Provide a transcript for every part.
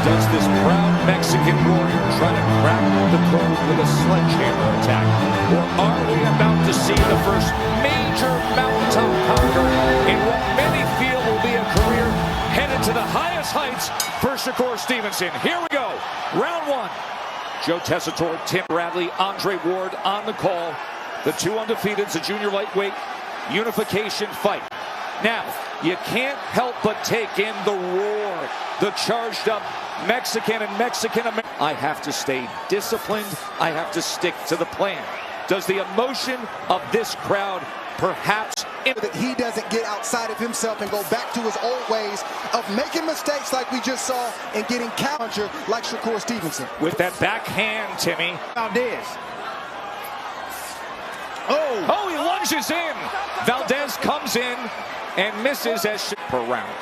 Does this proud Mexican warrior try to crack the code with a sledgehammer attack? Or are we about to see the first major mountaintop conquer in what many feel will be a career headed to the highest heights for Shakur Stevenson? Here we go. Round one. Joe Tessitore, Tim Bradley, Andre Ward on the call. The two undefeateds, a junior lightweight unification fight. Now, you can't help but take in the roar, the charged up Mexican and Mexican-American. I have to stay disciplined. I have to stick to the plan. Does the emotion of this crowd perhaps that he doesn't get outside of himself and go back to his old ways of making mistakes like we just saw and getting counter like Shakur Stevenson? With that backhand, Timmy. Valdez. Oh, he lunges in. Valdez comes in and misses as per round.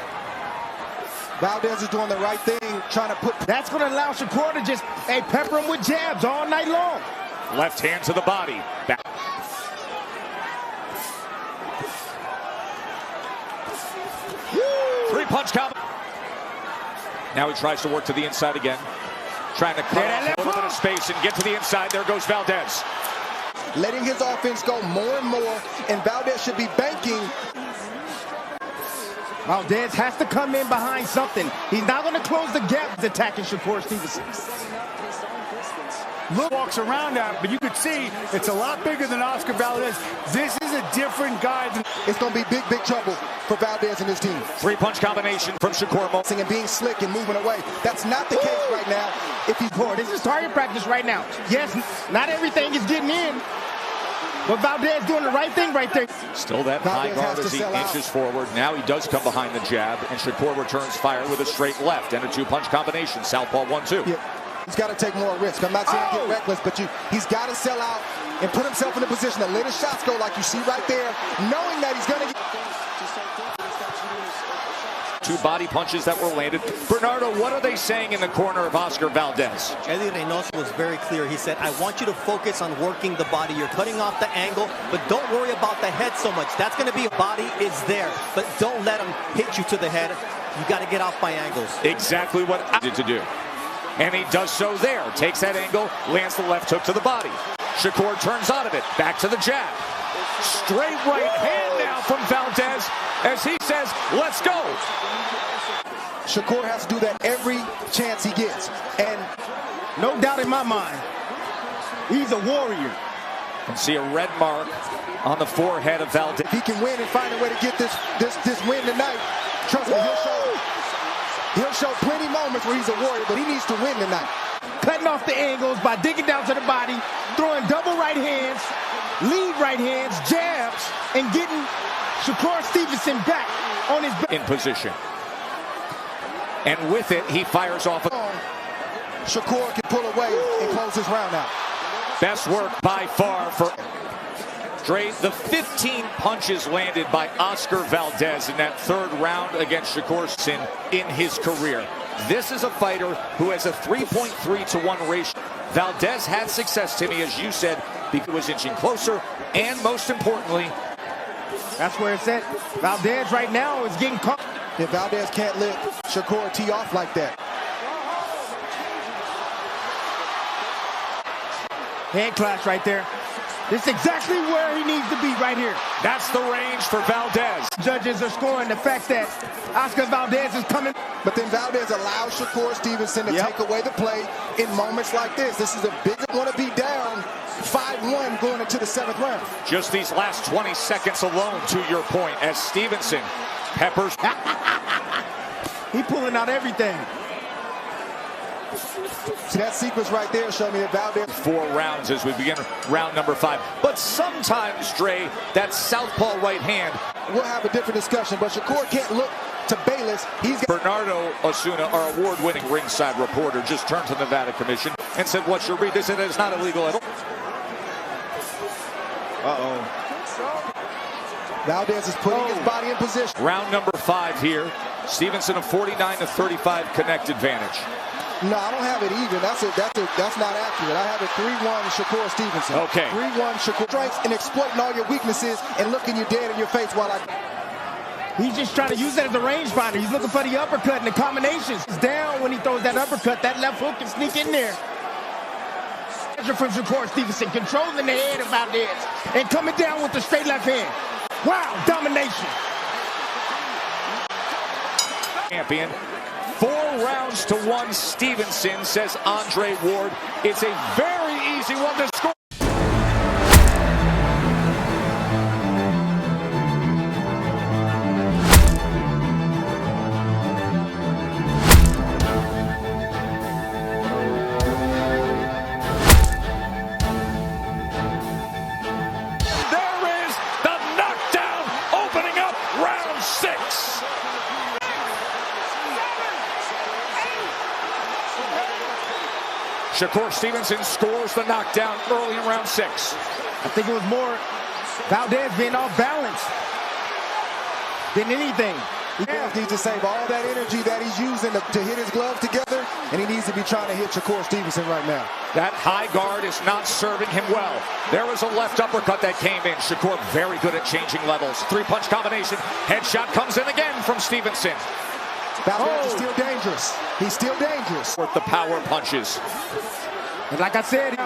Valdez is doing the right thing, trying to put. That's going to allow Shakur to just pepper him with jabs all night long. Left hand to the body. Back. Three-punch combo. Now he tries to work to the inside again. Trying to cut off a little bit of space and get to the inside. There goes Valdez. Letting his offense go more and more, and Valdez should be banking. Valdez has to come in behind something. He's not going to close the gap attacking Shakur Stevenson. Look, walks around that, but you could see it's a lot bigger than Oscar Valdez. This is a different guy. It's going to be big trouble for Valdez and his team. Three-punch combination from Shakur. And being slick and moving away. That's not the case right now. If he's poor, this is target practice right now. Yes, not everything is getting in, but Valdez doing the right thing right there. Still that high guard as he inches forward. Now he does come behind the jab, and Shakur returns fire with a straight left and a two-punch combination. Southpaw 1-2. Yeah. He's got to take more risk. I'm not saying get reckless, but he's got to sell out and put himself in a position to let his shots go like you see right there, knowing that he's going to get. Two body punches that were landed. Bernardo, what are they saying in the corner of Oscar Valdez? Eddie Reynoso was very clear. He said, I want you to focus on working the body. You're cutting off the angle, but don't worry about the head so much. That's going to be, body is there, but don't let him hit you to the head. You got to get off by angles. Exactly what I did to do. And he does so there. Takes that angle, lands the left hook to the body. Shakur turns out of it. Back to the jab. Straight right hand now from Valdez as he says, let's go. Shakur has to do that every chance he gets. And no doubt in my mind, he's a warrior. And see a red mark on the forehead of Valdez. If he can win and find a way to get this win tonight, trust me, he'll show plenty moments where he's a warrior, but he needs to win tonight. Cutting off the angles by digging down to the body, throwing double right hands, lead right hands, jabs, and getting Shakur Stevenson back on his in position. And with it, he fires off. Shakur can pull away and close his round out. Best work by far for Dre. The 15 punches landed by Oscar Valdez in that third round against Shakur Stevenson in his career. This is a fighter who has a 3.3-to-1 ratio. Valdez had success, Timmy, as you said, because he was inching closer, and most importantly, that's where it's at. Valdez right now is getting caught. If Valdez can't let Shakur tee off like that. Hand clash right there. This is exactly where he needs to be right here. That's the range for Valdez. Judges are scoring the fact that Oscar Valdez is coming. But then Valdez allows Shakur Stevenson to take away the play in moments like this. This is a big one to be down 5-1 going into the 7th round. Just these last 20 seconds alone, to your point, as Stevenson peppers. He pulling out everything. See that sequence right there showed me that Valdez. 4 rounds as we begin round number 5. But sometimes, Dre, that southpaw right hand. We'll have a different discussion, but Shakur can't look to Bayless. He's got Bernardo Osuna, our award-winning ringside reporter, just turned to the Nevada Commission and said, what's your read? They said it's not illegal at all. Valdez is putting his body in position. Round number 5 here. Stevenson a 49-35 connect advantage. No, I don't have it even. That's not accurate. I have it 3-1 Shakur Stevenson. Okay. 3-1 Shakur. Strikes and exploiting all your weaknesses and looking you dead in your face while I. He's just trying to use that as a rangefinder. He's looking for the uppercut and the combinations. He's down when he throws that uppercut. That left hook can sneak in there. From Shakur Stevenson, controlling the head of Valdez and coming down with the straight left hand. Wow, domination. Champion. 4 rounds to 1, Stevenson, says Andre Ward. It's a very easy one to score. Shakur Stevenson scores the knockdown early in round 6. I think it was more Valdez being off balance than anything. He needs to save all that energy that he's using to hit his gloves together, and he needs to be trying to hit Shakur Stevenson right now. That high guard is not serving him well. There was a left uppercut that came in. Shakur very good at changing levels. 3-punch combination. Headshot comes in again from Stevenson. Valdez is still dangerous. He's still dangerous. With the power punches. And like I said,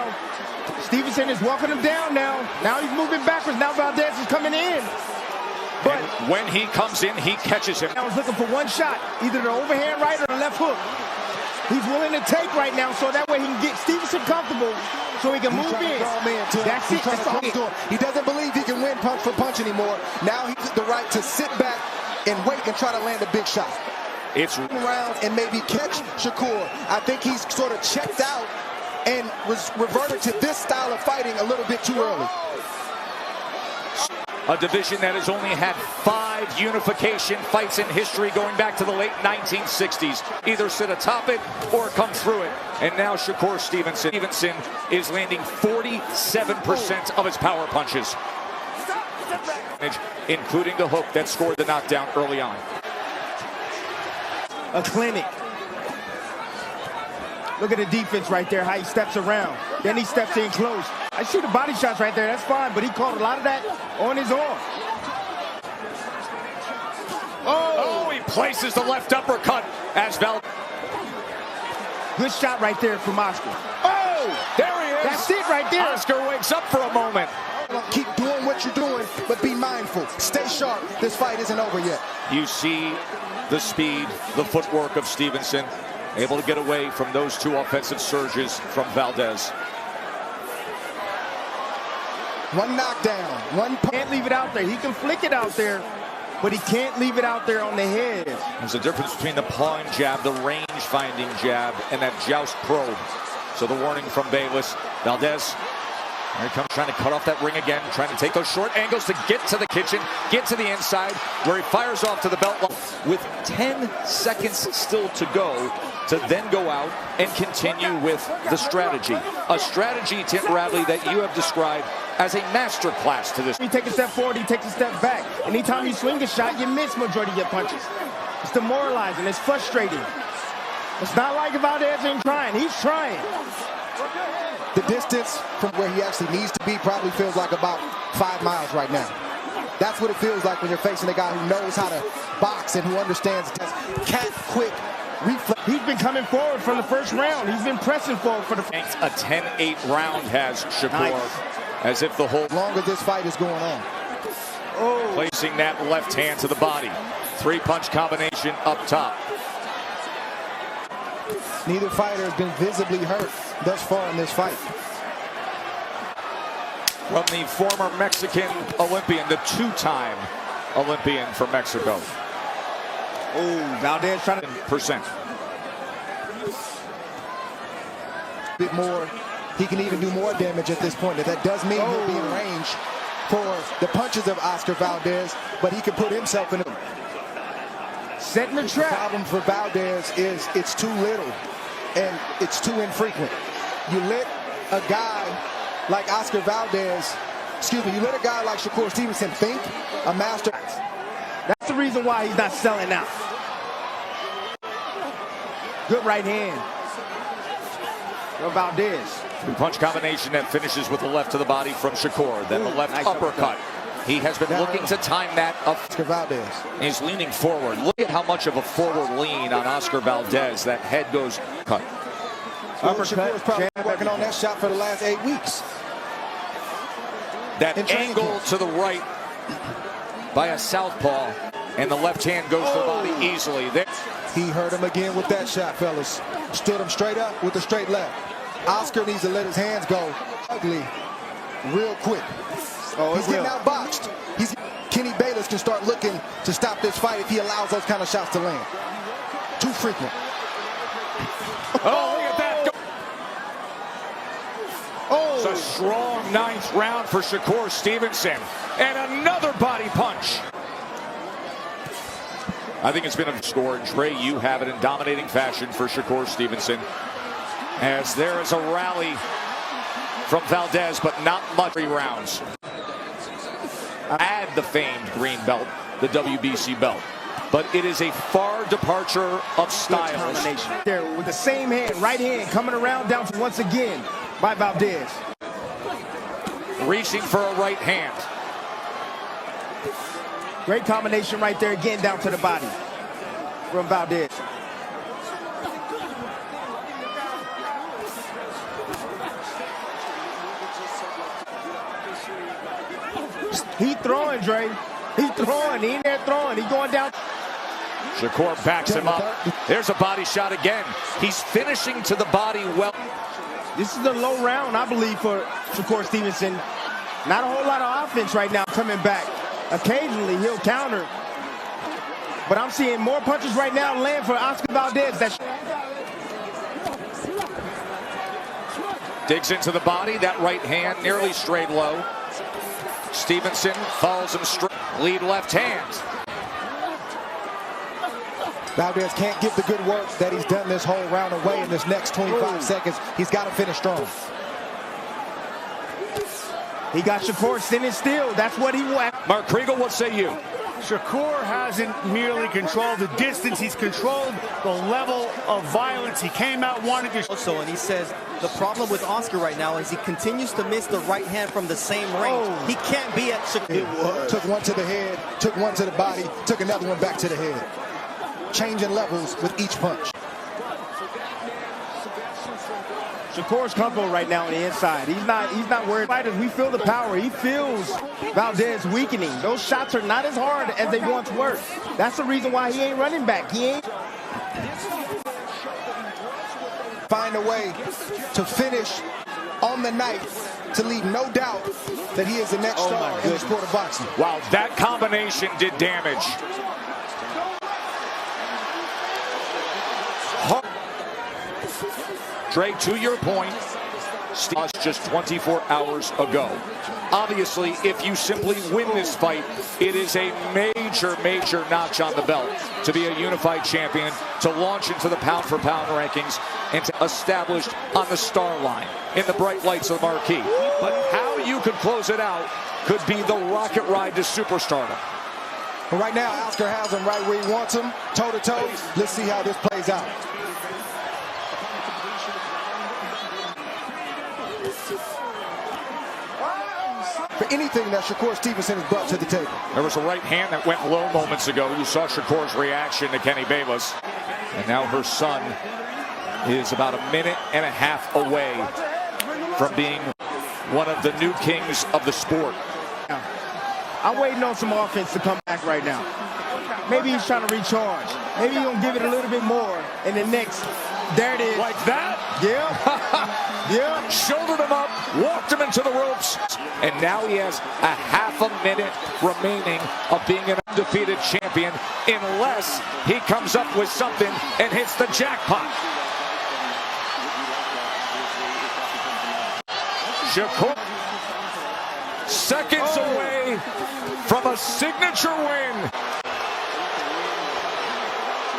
Stevenson is walking him down now. Now he's moving backwards. Now Valdez is coming in. But and when he comes in, he catches him. I was looking for one shot, either the overhand right or the left hook. He's willing to take right now, so that way he can get Stevenson comfortable, so he can move in. That's it. He doesn't believe he can win punch for punch anymore. Now he's the right to sit back and wait and try to land a big shot. It's rounds and maybe catch Shakur. I think he's sort of checked out and reverted to this style of fighting a little bit too early. A division that has only had 5 unification fights in history going back to the late 1960s. Either sit atop it or come through it. And now Shakur Stevenson is landing 47% of his power punches, including the hook that scored the knockdown early on. A clinic. Look at the defense right there, how he steps around. Then he steps in close. I see the body shots right there, that's fine, but he caught a lot of that on his arm. Oh, he places the left uppercut as Valdez. Good shot right there from Oscar. Oh, there he is. That's it right there. Oscar wakes up for a moment. Keep doing what you're doing, but be mindful. Stay sharp. This fight isn't over yet. You see the speed, the footwork of Stevenson, able to get away from those 2 offensive surges from Valdez. One knockdown, one punch. Can't leave it out there. He can flick it out there, but he can't leave it out there on the head. There's a difference between the pawing jab, the range-finding jab, and that joust probe. So the warning from Bayless. Valdez, here he comes, trying to cut off that ring again, trying to take those short angles to get to the kitchen, get to the inside, where he fires off to the belt line. With 10 seconds still to go, to then go out and continue with the strategy. A strategy, Tim Bradley, that you have described as a master class to this. You take a step forward, he takes a step back. Anytime you swing a shot, you miss majority of your punches. It's demoralizing, it's frustrating. It's not like Valdez ain't trying, he's trying. The distance from where he actually needs to be probably feels like about 5 miles right now. That's what it feels like when you're facing a guy who knows how to box and who understands just quick reflex. He's been coming forward from the first round. He's been pressing forward for the A 10-8 round has Shakur, as if the whole longer this fight is going on. Oh, placing that left hand to the body. 3-punch combination up top. Neither fighter has been visibly hurt thus far in this fight. From the former Mexican Olympian, the 2-time Olympian for Mexico. oh, Valdez trying to Percent. Bit more. He can even do more damage at this point. That does mean he'll be in range for the punches of Oscar Valdez, but he can put himself in a setting the The trap. problem for Valdez is it's too little and it's too infrequent. You let a guy like Oscar Valdez, you let a guy like Shakur Stevenson think, a master. That's the reason why he's not selling out. Good right hand. Go Valdez. 3-punch combination that finishes with the left to the body from Shakur. Then the left nice uppercut He has been looking to time that up. Oscar Valdez. He's leaning forward. Look at how much of a forward lean on Oscar Valdez. That head goes cut. Shakur is probably working on that shot for the last 8 weeks. That angle to the right by a southpaw, and the left hand goes to the body easily. He hurt him again with that shot, fellas. Stood him straight up with the straight left. Oscar needs to let his hands go ugly real quick. He's getting outboxed. Kenny Bayless can start looking to stop this fight if he allows those kind of shots to land. Too frequent. Oh, look at that. It's a strong 9th round for Shakur Stevenson. And another body punch. I think it's been a score. And Trey, you have it in dominating fashion for Shakur Stevenson. As there is a rally from Valdez, but not much. 3 rounds. Add the famed green belt, the WBC belt. But it is a far departure of style. Combination there with the same hand, right hand coming around down to once again by Valdez. Reaching for a right hand. Great combination right there again down to the body from Valdez. He throwing, Dre. He throwing. He in there throwing. He going down. Shakur backs him up. There's a body shot again. He's finishing to the body well. This is a low round, I believe, for Shakur Stevenson. Not a whole lot of offense right now coming back. Occasionally, he'll counter. But I'm seeing more punches right now land for Oscar Valdez. Digs into the body. That right hand nearly straight low. Stevenson follows him straight. Lead left hand. Valdez can't give the good work that he's done this whole round away in this next 25 seconds. He's got to finish strong. He got Shakur standing still. That's what he wants. Mark Kriegel, what say you? Shakur hasn't merely controlled the distance, he's controlled the level of violence. He came out wanting to. Also, and he says the problem with Oscar right now is he continues to miss the right hand from the same range. He can't be at Shakur. Took one to the head, took one to the body, took another one back to the head. Changing levels with each punch. Shakur's comfortable right now on the inside. He's not worried. Fighters, we feel the power. He feels Valdez weakening. Those shots are not as hard as they once were. That's the reason why he ain't running back. He ain't. Find a way to finish on the night to leave no doubt that he is the next star in the sport of boxing. Wow, that combination did damage. Trey, to your point, just 24 hours ago. Obviously, if you simply win this fight, it is a major, major notch on the belt to be a unified champion, to launch into the pound-for-pound rankings, and to establish on the star line in the bright lights of the marquee. But how you could close it out could be the rocket ride to superstardom. But right now, Oscar has him right where he wants him, toe-to-toe. Let's see how this plays out. For anything that Shakur Stevenson has brought to the table. There was a right hand that went low moments ago. You saw Shakur's reaction to Kenny Bayless. And now her son is about a minute and a half away from being one of the new kings of the sport. I'm waiting on some offense to come back right now. Maybe he's trying to recharge. Maybe he's going to give it a little bit more in the next. There it is. Like that? Yeah. Yeah. Shouldered him up, walked him into the ropes, and now he has a half a minute remaining of being an undefeated champion unless he comes up with something and hits the jackpot. Shakur seconds away from a signature win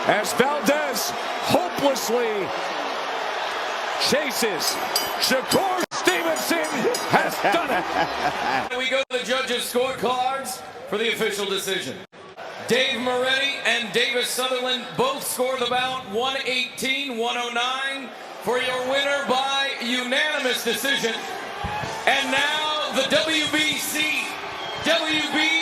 as Valdez hopelessly chases. Shakur Stevenson has done it. We go to the judges' scorecards for the official decision. Dave Moretti and Davis Sutherland both scored the bout 118-109 for your winner by unanimous decision. And now the WBC WBA